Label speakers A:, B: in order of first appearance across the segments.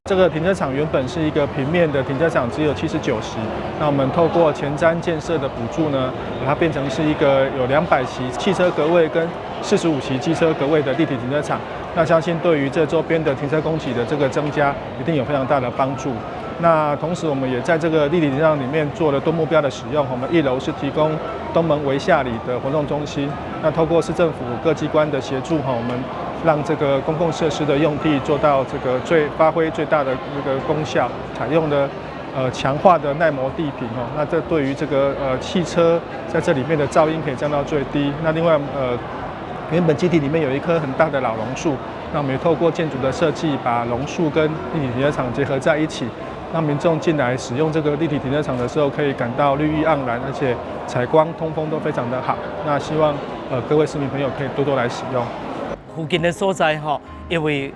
A: 这个停车场原本是一个平面的停车场，只有70-90。那我们透过前瞻建设的补助呢，把它变成是一个有200席汽车格位跟45席机车格位的立体停车场。那相信对于这周边的停车供给的这个增加，一定有非常大的帮助。那同时，我们也在这个立体停车场里面做了多目标的使用。我们1楼是提供东门微下里的活动中心。那透过市政府各机关的协助，我们让这个公共设施的用地做到这个发挥最大的这个功效，采用了强化的耐磨地坪哦。那这对于这个汽车在这里面的噪音可以降到最低。那另外原本基地里面有一棵很大的老榕树，那我们也透过建筑的设计，把榕树跟立体停车场结合在一起。让民众进来使用这个立体停车场的时候，可以感到绿意盎然，而且采光、通风都非常的好。那希望各位市民朋友可以多多来使用。
B: 附近的所在因为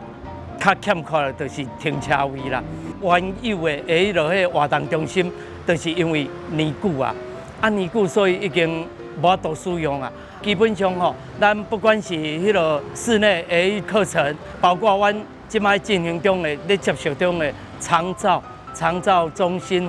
B: 较欠缺的就是停车位啦。原有的迄落迄活动中心，就是因为年久年久，所以已经无法度使用啊。基本上咱不管是迄落室内的课程，包括阮即摆进行中的、咧接受中的长照中心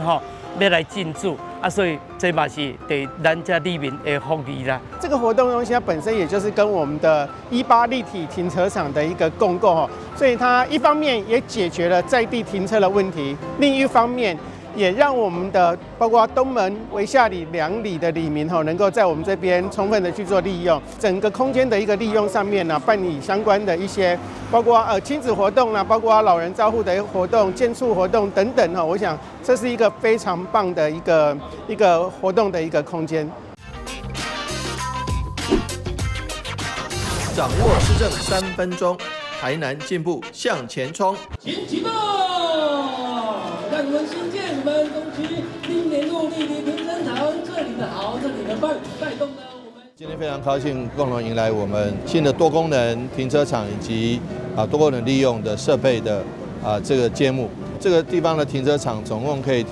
B: 要来进驻所以这嘛是对咱家里民的福利啦。
C: 这个活动中心它本身也就是跟我们的18立体停车场的一个共构所以它一方面也解决了在地停车的问题，另一方面也让我们的包括东门、微下里2里的里民能够在我们这边充分的去做利用，整个空间的一个利用上面呢，办理相关的一些包括亲子活动包括老人照护的活动、健促活动等等我想这是一个非常棒的一个活动的一个空间。
D: 掌握市政3分钟，台南进步向前冲。
E: 请启动，让我们新建我们东区今年入立体停车场，这里的好，这里的棒，带动了我们。
D: 今天非常高兴，共同迎来我们新的多功能停车场以及多功能利用的设备的这个揭幕。这个地方的停车场总共可以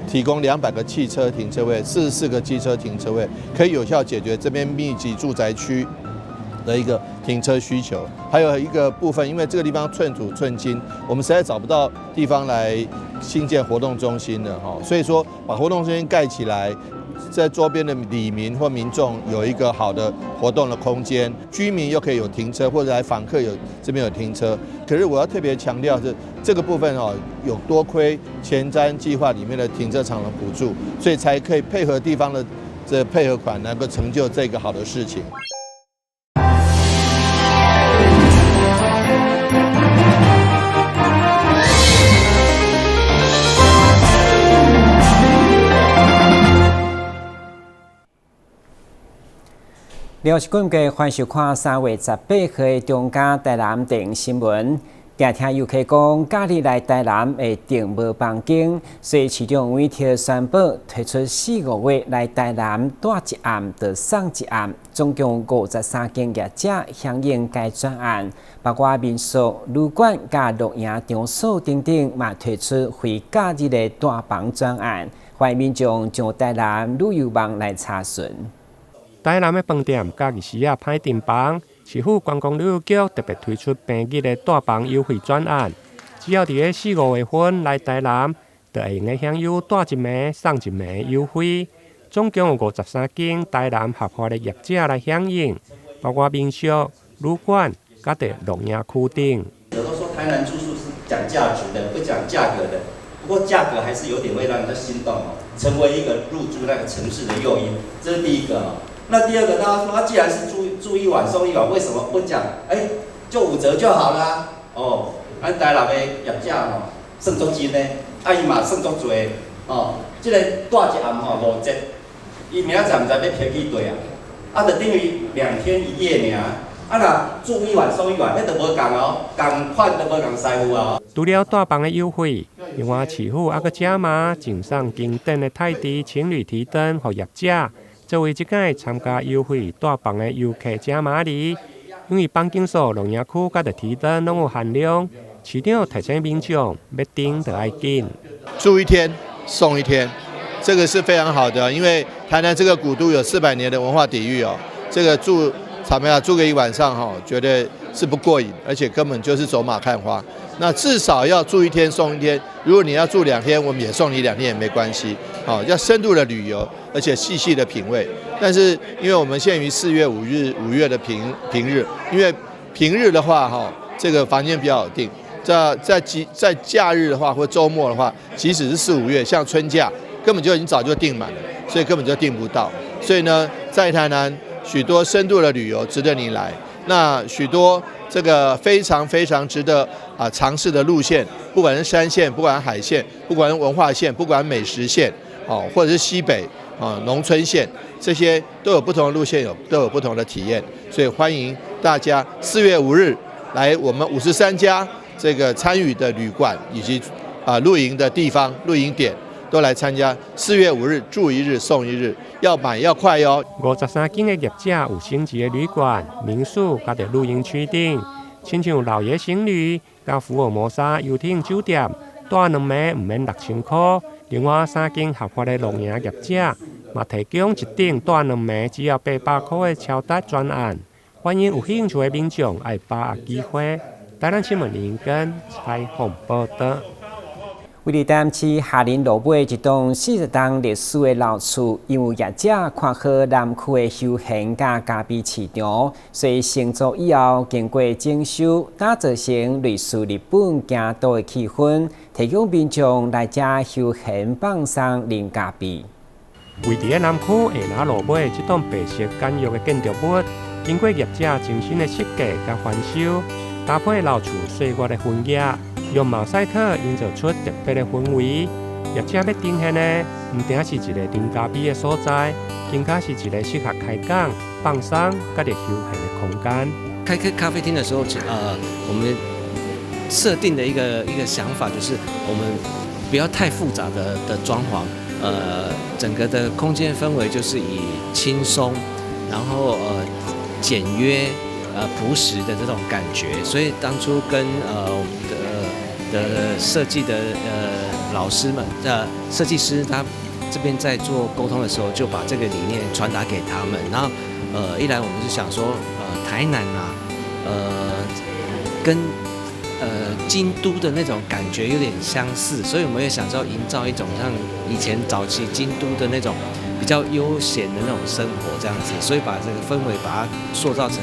D: 提供200个汽车停车位、44个机车停车位，可以有效解决这边密集住宅区的一个停车需求。还有一个部分，因为这个地方寸土寸金，我们实在找不到地方来新建活动中心了所以说把活动中心盖起来，在周边的里民或民众有一个好的活动的空间，居民又可以有停车，或者来访客这边有停车。可是我要特别强调是这个部分有多亏前瞻计划里面的停车场的补助，所以才可以配合地方的这配合款，能够成就这个好的事情。
F: 了是今个欢收看3月18号的中嘉台南电影新闻。听听游客讲，假日来台南会订无房间，所以市长委特宣布推出4、5月来台南住一暗就送一暗，总共53间业者响应该专案，包括民宿、旅馆、甲录影场所等等，嘛推出非假日的大房专案，欢迎民众上台南旅游网来查询。
G: 台南的饭店假日时歹订房。市府观光旅游局特别推出平日的大房优惠专案，只要伫个4、5月份来台南，就会用享有住一暝送一暝的优惠。总共有53间台南合法的业者来响应，包括民宿、旅馆、甲伫录影区等。
H: 有的说台南住宿是讲价值的，不讲价格的。不过价格还是有点会让人家心动成为一个入住那个城市的诱因，这是第一个那第二个，大家说既然是住1晚送1晚，为什么不讲就5折就好啦？咱台南的业者算足真呢，伊嘛算足多这个住一暗5折，伊明仔载唔知要撇去对就等于2天1夜尔。若住1晚送1晚，那就无共同款都无共师傅
G: 除了大房的优惠，另外市府还阁加码赠送经典的泰迪情侣提灯予业者。作为即届参加优惠大房的游客加码礼，因为房间数、录影区甲提灯拢有限量，市长提醒民众要订就要紧。
D: 住1天送1天，这个是非常好的，因为台南这个古都有400年的文化底蕴这个住个1晚上绝对是不过瘾，而且根本就是走马看花。那至少要住1天送1天，如果你要住2天，我们也送你2天也没关系。要深度的旅游，而且细细的品味。但是因为我们限于4月5月的平日，因为平日的话这个房间比较好订。在假日的话或周末的话，即使是4、5月，像春假，根本就已经早就订满了，所以根本就订不到。所以呢，在台南许多深度的旅游值得你来，那许多这个非常非常值得尝试的路线，不管是山线，不管是海线，不管是文化线，不管是美食线，或者是西北农村线，这些都有不同的路线，都有不同的体验。所以欢迎大家4月5日来我们53家这个参与的旅馆以及露营的地方、露营点都来参加。4月5日住1日送1日，要买要快哟。
G: 53间的业者有星级的旅馆、民宿，甲伫露营区顶，亲像老爷行旅、甲福尔摩沙游艇酒店，住2暝唔免6000块。另外3间合法的露营业者，嘛提供一顶住2暝只要800块的超值专案，欢迎有兴趣的民众来把握机会。台南新闻林根采访报道。
F: 为了担起下林路尾一栋40栋历史的老厝，因为业者看好南区的休闲甲咖啡市场，所以成组以后经过整修，打造成类似日本京都的气氛，提供民众来遮休闲放松啉咖啡。
G: 位伫南区下林路尾这栋白色简约的建筑物，经过业者精心的设计甲翻修，搭配老厝岁月的氛围。用毛赛克营造出特别的氛围，业者要呈现的，唔仅是一个啉咖啡的所在，更加是一个适合开讲、放松、甲着休闲的空间。
I: 开咖啡厅的时候，我们设定的一个想法就是，我们不要太复杂的装潢，整个的空间氛围就是以轻松，然后简约、朴实的这种感觉。所以当初跟我们的设计的老师们设计师他这边在做沟通的时候，就把这个理念传达给他们。然后一来我们是想说台南跟京都的那种感觉有点相似，所以我们也想要营造一种像以前早期京都的那种比较悠闲的那种生活这样子，所以把这个氛围把它塑造成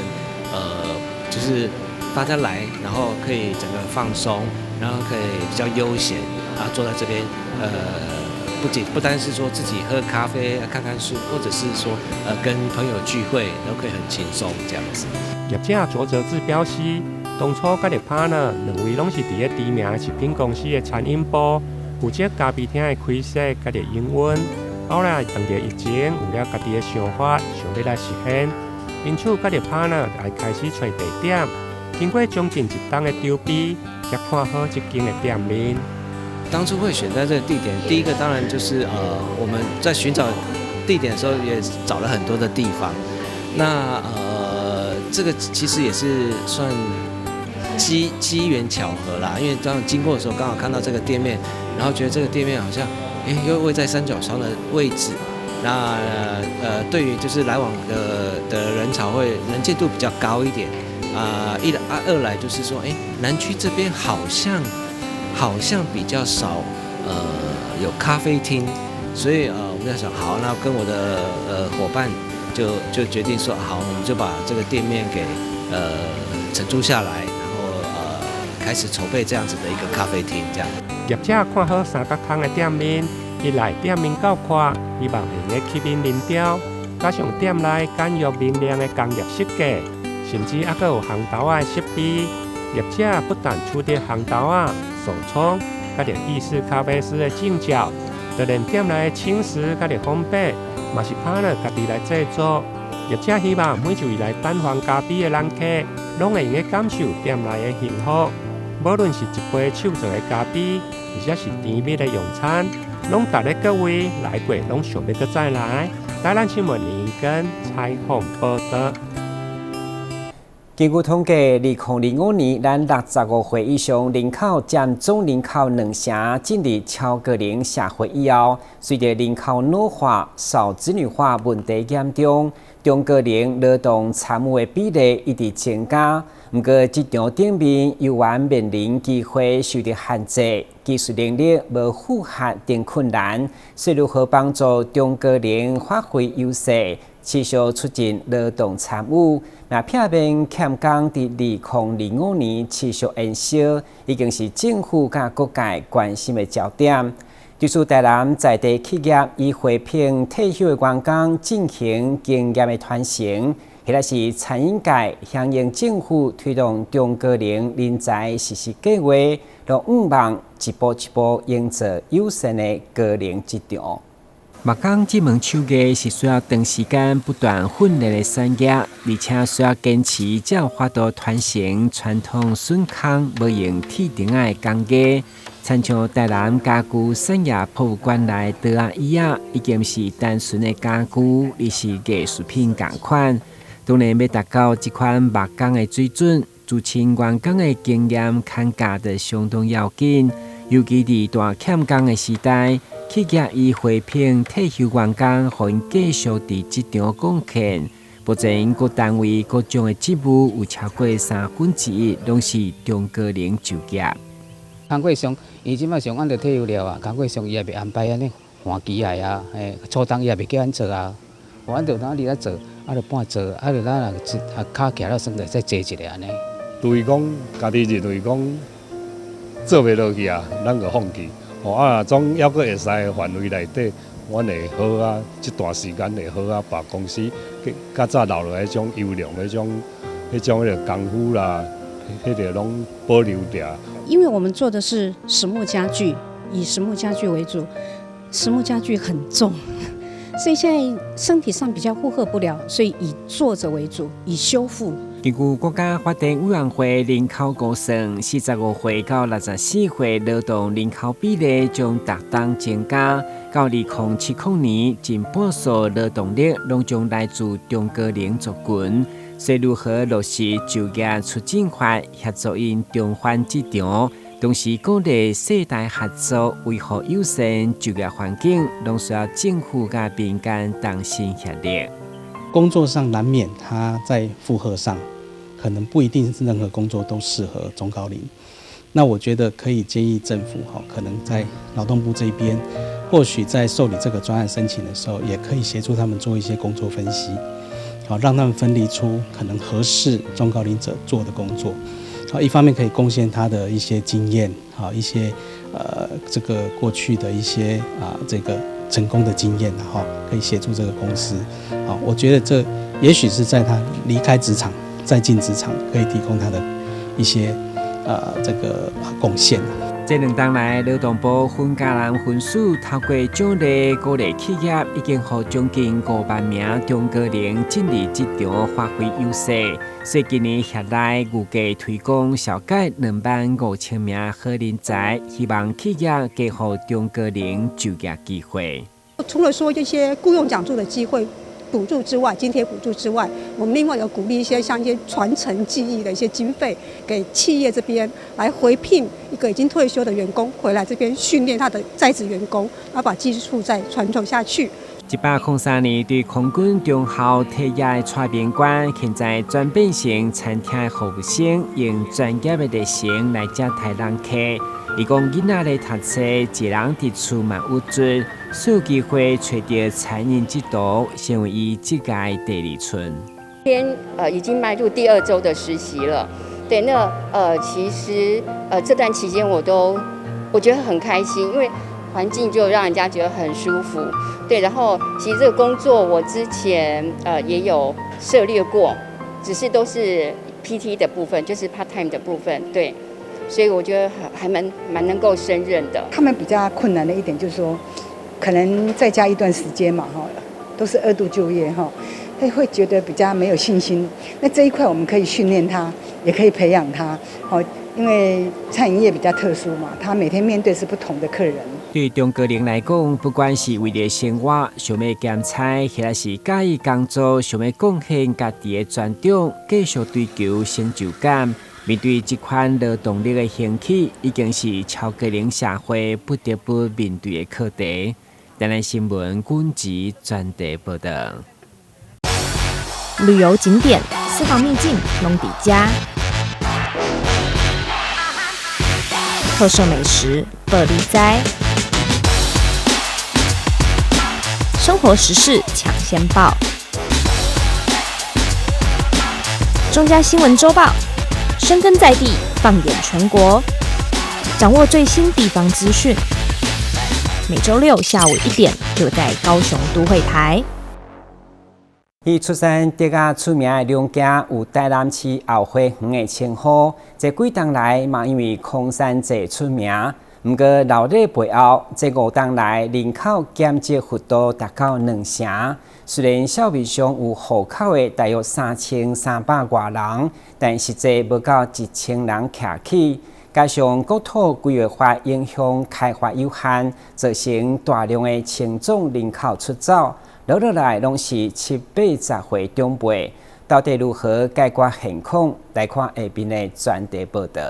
I: 就是大家来，然后可以整个放松。然后可以比较悠闲坐在这边，不单是说自己喝咖啡、看看书，或者是说跟朋友聚会，都可以很轻松这样子。
G: 业者卓哲志表示，当初甲的 partner 2位拢是伫咧知名食品公司的餐饮部，负责咖啡厅的开设甲的营运。后来当着疫情，有了家己的想法，想要来实现，因此甲的 partner 来开始找地点。经过将近1冬的筹备，才看好这间的店面。
I: 当初会选在这个地点，第一个当然就是我们在寻找地点的时候也找了很多的地方。那这个其实也是算机缘巧合啦，因为当经过的时候刚好看到这个店面，然后觉得这个店面好像又位在三角窗的位置。那对于就是来往的人潮能见度比较高一点。二来就是说，南区这边好像比较少有咖啡厅，所以我们在想，好，那跟我的伙伴就决定说，好，我们就把这个店面给承租下来，然后开始筹备这样子的一个咖啡厅，这样。
G: 业者看好三角窗的店面，一来店面够宽，希望会吸引人潮，加上店内简约明亮的工业设计。甚至还有烘豆仔的设备，业者不但取得烘豆仔、手冲，甲着意式咖啡师的证照，就连店内的轻食甲着烘焙，嘛是partner家己来制作。业者希望每一位来单房咖啡的人客，拢会用个感受店内的幸福。无论是一杯手做的咖啡，或者是甜蜜的用餐，拢值得各位来过，拢想要再来。台南新闻林根采访报道。
F: 根据统计，2005年咱65岁以上人口占总人口2成，进入超高龄社会以后，随着人口老化、少子女化问题严重，中高龄劳动参与的比例一直增加。不过，职场顶面犹原面临机会受到限制，技术能力无符合等困难，所以如何帮助中高龄发挥优势，持续促进劳动参与？那片面欠工伫2025年持续延烧，已经是政府甲各界关心的焦点。据说台南在地企业以回聘退休的员工进行经验的传承。现在是餐饮界响应政府推动中高龄人才实施计划，让5万一步一步营造友善的高龄职场。木工这门手艺是需要长时间不断训练的产业，而且需要坚持才有法度传承传统笋工无用铁钉的工艺。参像台南家具产业博物馆内桌啊椅啊，已经是单纯的家具，而是艺术品同款。当然要达到这款木工的水准，自请员工的经验看价就相当要紧。尤其伫大欠工的时代，企业以回聘退休员工，互因继续伫职场贡献。目前各单位各种的职务有超过1/3拢是中高龄就业。
J: 工课上，伊即摆上按着退休了啊，工课上伊也袂安排安尼换机来啊，初档伊也袂叫咱做啊，按着哪里来做，啊着半做，啊着咱若骹徛了算着再坐一下安尼。
K: 对于讲家己认为讲做袂落去啊，咱就放弃。总还阁会使的范围内底，阮会好啊，这段时间会好啊，把公司较早留落迄种优良的迄种功夫啦，迄个拢保留着。
L: 因为我们做的是实木家具，以实木家具为主，实木家具很重，所以现在身体上比较负荷不了，所以以坐着为主，以修复。
F: 根据国家发展委员会人口估算，45岁到64岁劳动人口比例将逐档增加，到2070年，近半数劳动力拢将来自中高龄族群。所以如何落实就业促进法，协助因重返职场，同时鼓励世代合作，维护友善就业环境，拢需要政府甲民间同心协力。
M: 工作上难免他在负荷上，可能不一定是任何工作都适合中高龄。那我觉得可以建议政府可能在劳动部这边，或许在受理这个专案申请的时候，也可以协助他们做一些工作分析，让他们分离出可能合适中高龄者做的工作。一方面可以贡献他的一些经验，一些这个过去的一些这个成功的经验，可以协助这个公司。我觉得这也许是在他离开职场再进职场，可以提供他的一些这个贡献。
F: 这2年来，劳动部分家人分数透过奖励鼓励企业，已经予将近5万名中高龄进入职场发挥优势。所以今年协内预计推广小概25000名好人才，希望企业给予中高龄就业机会。
N: 除了说这些雇用奖助的机会补助之外，津贴补助之外，我们另外有鼓励一些像一些传承技艺的一些经费，给企业这边来回聘一个已经退休的员工回来这边训练他的在职员工，然后把技术再传承下去。
F: 103年对空军中校退役的蔡明官，现在转变成餐厅服务生，用专业的热情来接待人客。伊讲囡仔咧读册，一人伫厝嘛有做，有机会找到餐饮之道，成为伊这届第2春。
O: 已经迈入第2周的实习了。对，那其实这段期间我觉得很开心，因为环境就让人家觉得很舒服。对，然后其实这个工作我之前也有涉猎过，只是都是 PT 的部分，就是 part time 的部分。对。所以我觉得还蛮能够胜任的。
P: 他们比较困难的一点就是说，可能在家一段时间嘛，都是2度就业他会觉得比较没有信心。那这一块我们可以训练他，也可以培养他，因为餐饮业比较特殊嘛，他每天面对是不同的客人。
F: 对中国人来讲，不管是为了生活、想要减菜，还是介意工作、想要贡献家己的专长，继续追求成就感，面对这款劳动力的兴起，已经是超个人社会不得不面对的课题。台南新闻军集专题报道。
Q: 旅游景点、私房秘境拢底家，特色美食不离哉，生活时事抢先报。中嘉新闻周报，深耕在地，放眼全国，掌握最新地方资讯。每周六下午1点，就在高雄都会台。
F: 伊出生得个出名的两家有台南市后花园的称号，这几冬来嘛因为空山祭出名。不过老历背后，这5冬来人口减少幅度达到2成。虽然社会上有户口的大约3300多人，但实际无到1000人徛起。加上国土规划法影响开发有限，造成大量的青壮人口出走。落来拢是7、80岁长辈，到底如何解决现况？来看下边的专题报道。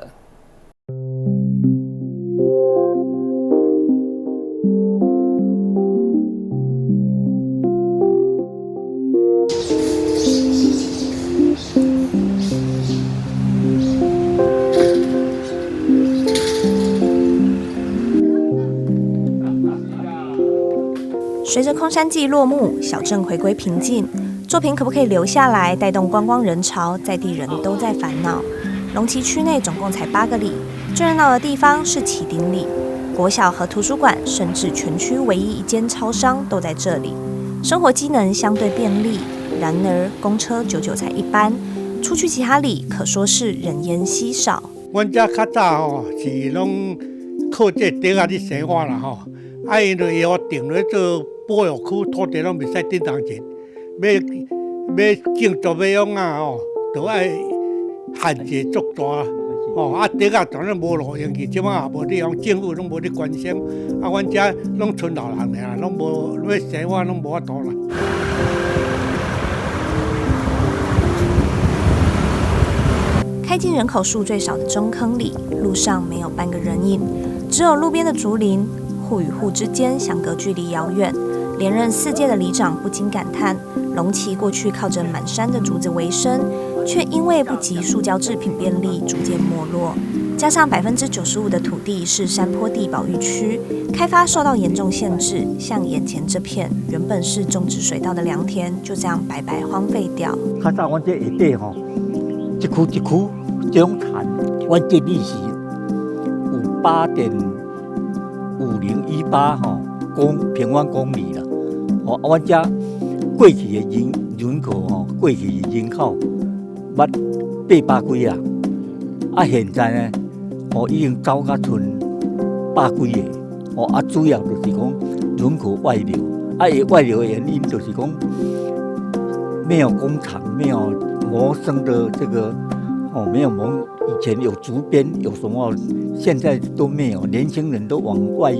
Q: 随着空山祭落幕，小镇回归平静，作品可不可以留下来，带动观光人潮？在地人都在烦恼。龙崎区内总共才8个里，最热闹的地方是旗顶里，国小和图书馆，甚至全区唯一一间超商都在这里，生活机能相对便利。然而，公车久久才一班，出去其他里可说是人烟稀少。
R: 阮遮较早吼是拢靠这地啊伫生活啦吼，因就要定咧做保育区土地拢袂使顶动钱，要建筑要用啊吼，都爱限制足大吼。地啊当然无路用去，即摆也无地方，政府拢无咧关心。阮遮拢村老人尔，拢无要生活拢无法度啦。
Q: 开进人口数最少的中坑里，路上没有半个人影，只有路边的竹林，户与户之间相隔距离遥远。连任4届的里长不禁感叹，龙崎过去靠着满山的竹子为生，却因为不及塑胶制品便利，逐渐没落。加上95%的土地是山坡地保育区，开发受到严重限制，像眼前这片原本是种植水稻的良田，就这样白白荒废掉。
S: 较早阮这下底吼，一区一区这种田，阮这里是有8.5018吼平方公里啦。哦，阮遮过去的人口吼，过去的人口800几啊，现在呢，已经走到剩100几个，主要就是讲人口外流，外流的原因就是讲没有工厂，没有谋生的这个没有以前有竹编有什么，现在都没有，年轻人都往外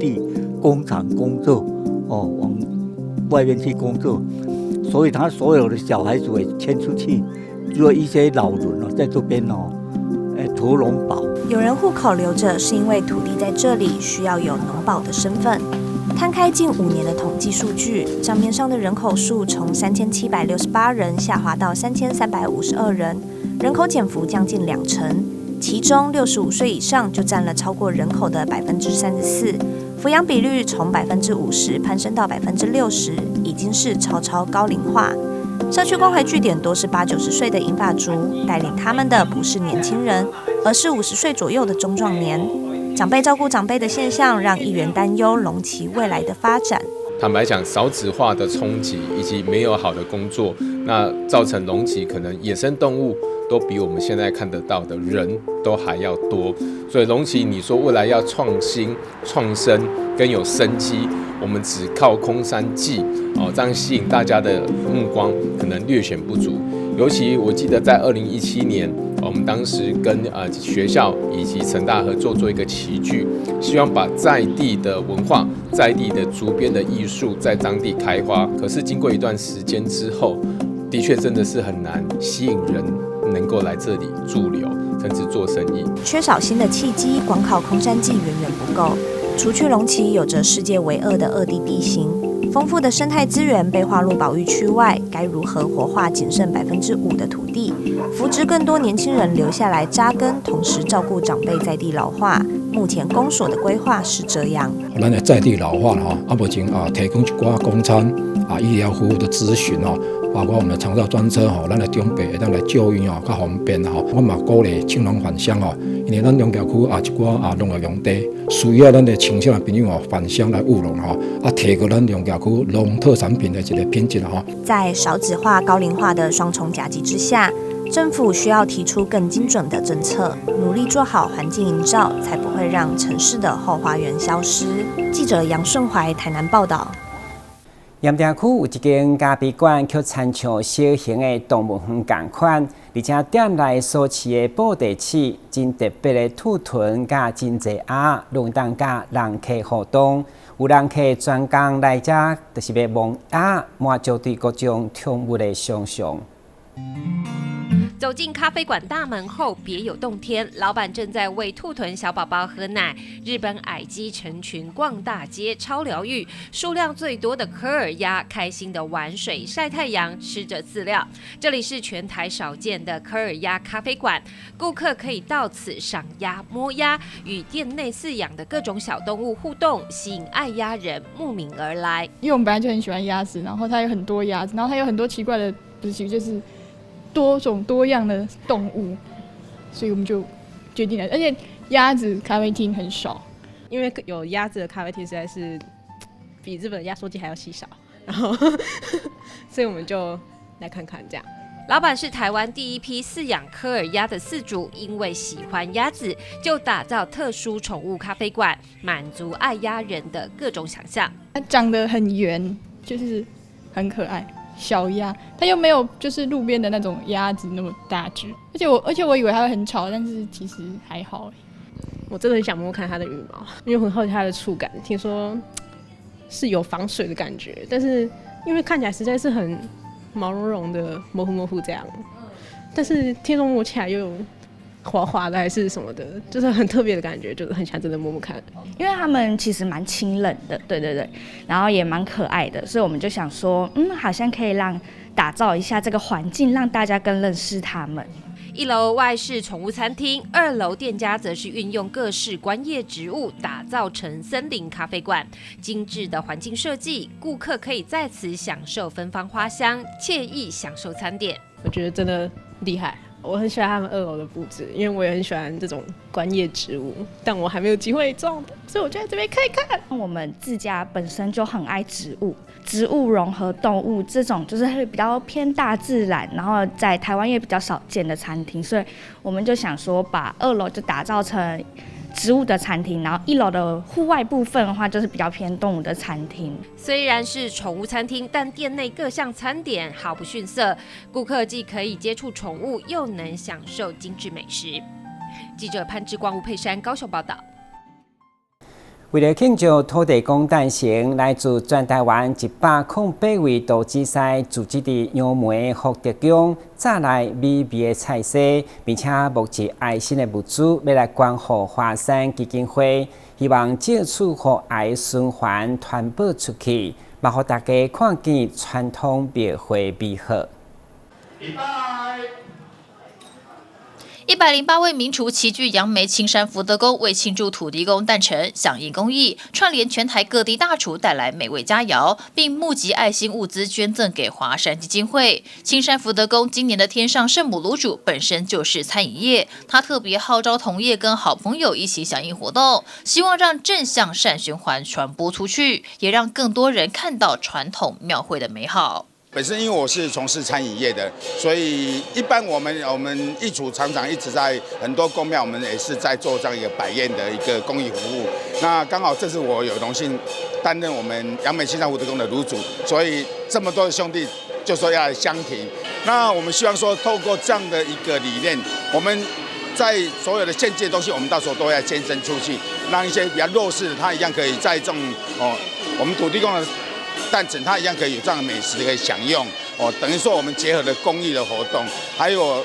S: 地工厂工作，往外面去工作，所以他所有的小孩子也迁出去，只有一些老人在这边屠龙保。
Q: 有人户口留着，是因为土地在这里需要有农保的身份。摊开近5年的统计数据，账面上的人口数从3768人下滑到3352人，人口减幅将近2成，其中65岁以上就占了超过人口的34%，抚养比率从50%攀升到60%，已经是超高龄化。社区关怀据点多是80、90岁的银发族，带领他们的不是年轻人，而是50岁左右的中壮年。长辈照顾长辈的现象，让议员担忧龙崎未来的发展。
T: 坦白讲，少子化的冲击以及没有好的工作，那造成龙崎可能野生动物都比我们现在看得到的人都还要多，所以龙崎你说未来要创新、创生跟有生机，我们只靠空山祭这样吸引大家的目光，可能略显不足。尤其我记得在2017年我们当时跟学校以及成大合作做一个棋局，希望把在地的文化、在地的竹编的艺术在当地开花。可是经过一段时间之后，的确真的是很难吸引人能够来这里驻留，甚至做生意。
Q: 缺少新的契机，光靠空山祭远远不够。除去龙崎有着世界唯二的恶地地形，丰富的生态资源被划入保育区外，该如何活化仅剩5%的土地，扶植更多年轻人留下来扎根，同时照顾长辈在地老化？目前公所的规划是这样：
B: 咱的在地老化目前提供一寡公餐医疗服务的咨询包括我们的长照专车咱的长辈会当来就医较方便我嘛鼓励青农返乡因为咱农业区一寡农业用地需要咱的青少的朋友返乡来务农提高咱农业区农特产品的一个品质
Q: 在少子化、高龄化的双重夹击之下，政府需要提出更精准的政策，努力做好环境营造，才不会让城市的后花园消失。记者杨顺怀台南报道。
F: 盐埕区有一间咖啡馆，却参像小型的动物园同款，而且店内所饲的布袋鼠真特别的兔豚，甲真侪鸭，拢当甲人客互动。有人客专工来遮，就是要摸鸭，满足对各种动物的想象。
U: 走进咖啡馆大门后，别有洞天。老板正在喂兔豚小宝宝喝奶。日本矮鸡成群逛大街，超疗愈。数量最多的科尔鸭开心的玩水、晒太阳，吃着饲料。这里是全台少见的科尔鸭咖啡馆，顾客可以到此赏鸭、摸鸭，与店内饲养的各种小动物互动，吸引爱鸭人慕名而来。
V: 因为我们本来就很喜欢鸭子，然后它有很多鸭子，然后它有很多奇怪的，不是奇怪就是多种多样的动物，所以我们就决定了。而且鸭子咖啡厅很少，
W: 因为有鸭子的咖啡厅实在是比日本的压缩机还要稀少，然后所以我们就来看看这样。
U: 老板是台湾第一批饲养科尔鸭的饲主，因为喜欢鸭子，就打造特殊宠物咖啡馆，满足爱鸭人的各种想象。
V: 它长得很圆，就是很可爱。小鸭，它又没有就是路边的那种鸭子那么大只，而且我以为它会很吵，但是其实还好。
W: 我真的很想摸摸看它的羽毛，因为很好奇它的触感，听说是有防水的感觉，但是因为看起来实在是很毛茸茸的，模糊模糊这样，但是听说摸起来又有滑滑的还是什么的，就是很特别的感觉，就是很想真的摸摸看。
X: 因为他们其实蛮亲人的，对，然后也蛮可爱的，所以我们就想说，好像可以打造一下这个环境，让大家更认识他们。
U: 1楼外是宠物餐厅，2楼店家则是运用各式观叶植物打造成森林咖啡馆。精致的环境设计，顾客可以在此享受芬芳花香，惬意享受餐点。
W: 我觉得真的厉害。我很喜欢他们2楼的布置，因为我也很喜欢这种观叶植物，但我还没有机会种，所以我就在这边看一看。
X: 我们自家本身就很爱植物，植物融合动物这种就是会比较偏大自然，然后在台湾也比较少见的餐厅，所以我们就想说把2楼就打造成植物的餐厅，然后1楼的户外部分的话就是比较偏动物的餐厅。
U: 虽然是宠物餐厅，但店内各项餐点毫不逊色，顾客既可以接触宠物，又能享受精致美食。记者潘志光、吴佩珊高雄报道。
F: 为了庆祝土地公诞生，来自全台湾108位都市赛组织的杨梅福德宫，早来美味的菜色，并且募集爱心的物资，要来捐予华山基金会，希望借此予爱循环传播出去，也予大家看见传统庙会美好。
Y: 108位名厨齐聚杨梅青山福德宫，为庆祝土地公诞辰，响应公益，串联全台各地大厨带来美味佳肴，并募集爱心物资捐赠给华山基金会。青山福德宫今年的天上圣母炉主本身就是餐饮业，他特别号召同业跟好朋友一起响应活动，希望让正向善循环传播出去，也让更多人看到传统庙会的美好。
Z: 本身因为我是从事餐饮业的，所以一般我们义厨常常一直在很多公庙，我们也是在做这样一个摆宴的一个公益服务。那刚好这次我有荣幸担任我们杨梅青山福德宫的炉主，所以这么多的兄弟就说要来相挺。那我们希望说，透过这样的一个理念，我们在所有的县界东西，我们到时候都要牵伸出去，让一些比较弱势的，他一样可以在这种我们土地公的诞辰，他一样可以有这样的美食可以享用等于说我们结合了公益的活动，还有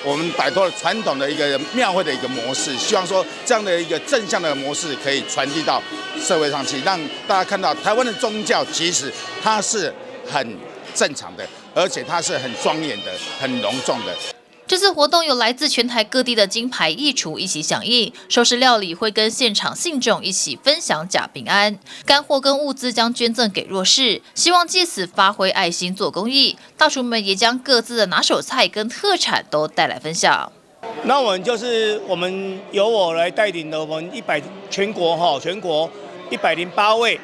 Z: 我们摆脱了传统的一个庙会的一个模式，希望说这样的一个正向的模式可以传递到社会上去，让大家看到台湾的宗教其实它是很正常的，而且它是很庄严的、很隆重的。
Y: 这次活动有来自全台各地的金牌艺厨一起响应，熟食料理会跟现场信众一起分享甲平安，干货跟物资将捐赠给弱势，希望借此发挥爱心做公益。大厨们也将各自的拿手菜跟特产都带来分享。
A: 那我们由我来带领的，我们全国108位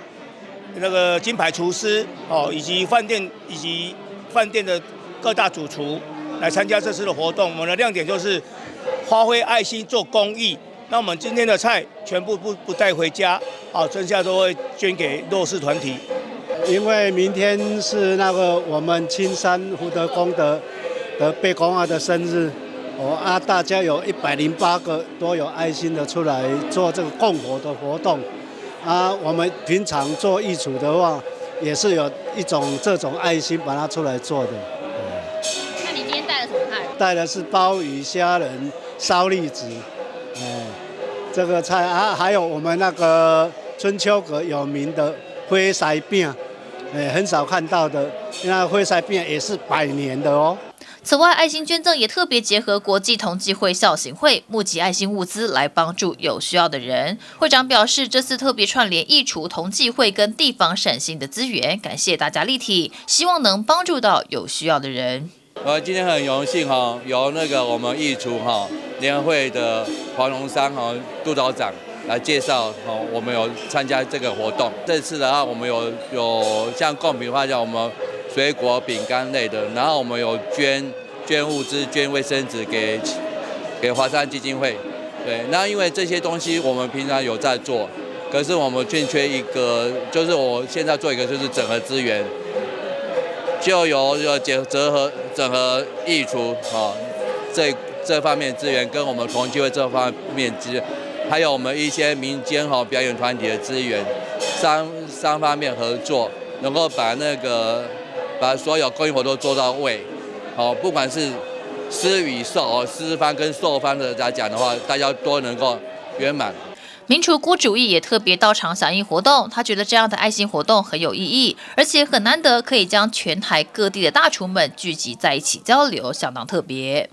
A: 那个金牌厨师以及饭店的各大主厨来参加这次的活动。我们的亮点就是发挥爱心做公益。那我们今天的菜全部不带回家，剩下都会捐给弱势团体。
R: 因为明天是那个我们青山福德宫的贝公阿的生日，大家有108个都有爱心的出来做这个供火的活动。我们平常做义厨的话，也是有一种这种爱心把它出来做的。
Y: 那你今天带了什么菜？
R: 带的是鲍鱼、虾仁、烧栗子，这个菜还有我们那个春秋阁有名的灰塞饼，很少看到的，那灰塞饼也是100年的哦。
Y: 此外，爱心捐赠也特别结合国际同济会孝行会，募集爱心物资来帮助有需要的人。会长表示，这次特别串联义厨同济会跟地方善心的资源，感谢大家力挺，希望能帮助到有需要的人。
C: 今天很荣幸由那个我们义厨联合会的黄荣山督导长来介绍我们有参加这个活动。这次的话，我们有像贡品的话，叫我们水果、饼干类的，然后我们有捐物资、捐卫生纸给华山基金会。对，那因为这些东西我们平常有在做，可是我们欠缺一个，就是我现在做一个就是整合资源，就有整合义厨这方面资源，跟我们同济会这方面资源，还有我们一些民间表演团体的资源，三方面合作，能够把所有公益活动做到位，不管是施与受，施方跟受方的来讲的话，大家都能够圆满。
Y: 名厨郭主义也特别到场响应活动，他觉得这样的爱心活动很有意义，而且很难得可以将全台各地的大厨们聚集在一起交流，相当特别。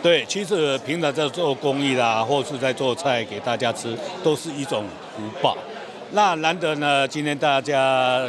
D: 对，其实平常在做公益啦，或是在做菜给大家吃，都是一种福报。那难得呢，今天大家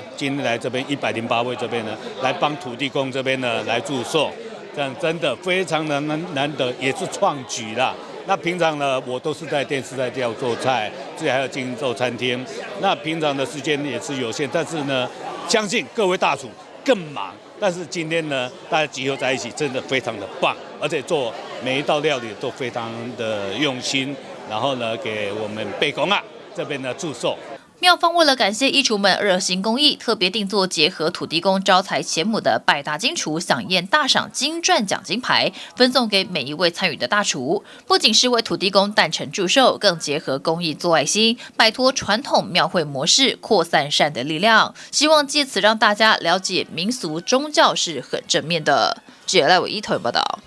D: 来这边108位这边呢，来帮土地公这边呢来祝寿，这样真的非常的难得，也是创举啦。那平常呢，我都是在电视台做菜，自己还要经营做餐厅。那平常的时间也是有限，但是呢，相信各位大厨更忙。但是今天呢，大家集合在一起，真的非常的棒，而且做每一道料理都非常的用心。然后呢，给我们贝公啊这边呢祝寿。
Y: 庙方为了感谢义厨们热心公益，特别定做结合土地公招财钱母的百大金厨飨宴大赏金钻奖金牌，分送给每一位参与的大厨。不仅是为土地公诞辰祝寿，更结合公益做爱心，摆脱传统庙会模式，扩散善的力量。希望借此让大家了解民俗宗教是很正面的。记者赖伟一头报道。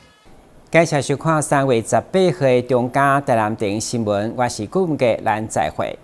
F: 感谢收看3月18号的中嘉台南电影新闻，我是顾文杰，咱再会。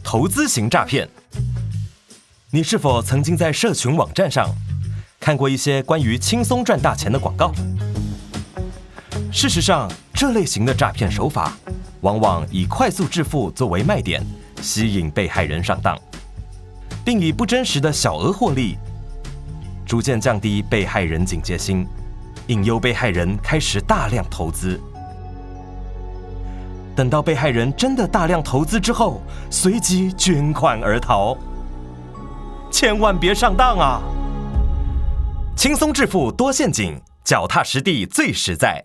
E: 投资型诈骗。你是否曾经在社群网站上看过一些关于轻松赚大钱的广告？事实上，这类型的诈骗手法往往以快速致富作为卖点，吸引被害人上当，并以不真实的小额获利，逐渐降低被害人警戒心，引诱被害人开始大量投资。等到被害人真的大量投资之后，随即捐款而逃。千万别上当啊！轻松致富多陷阱，脚踏实地最实在。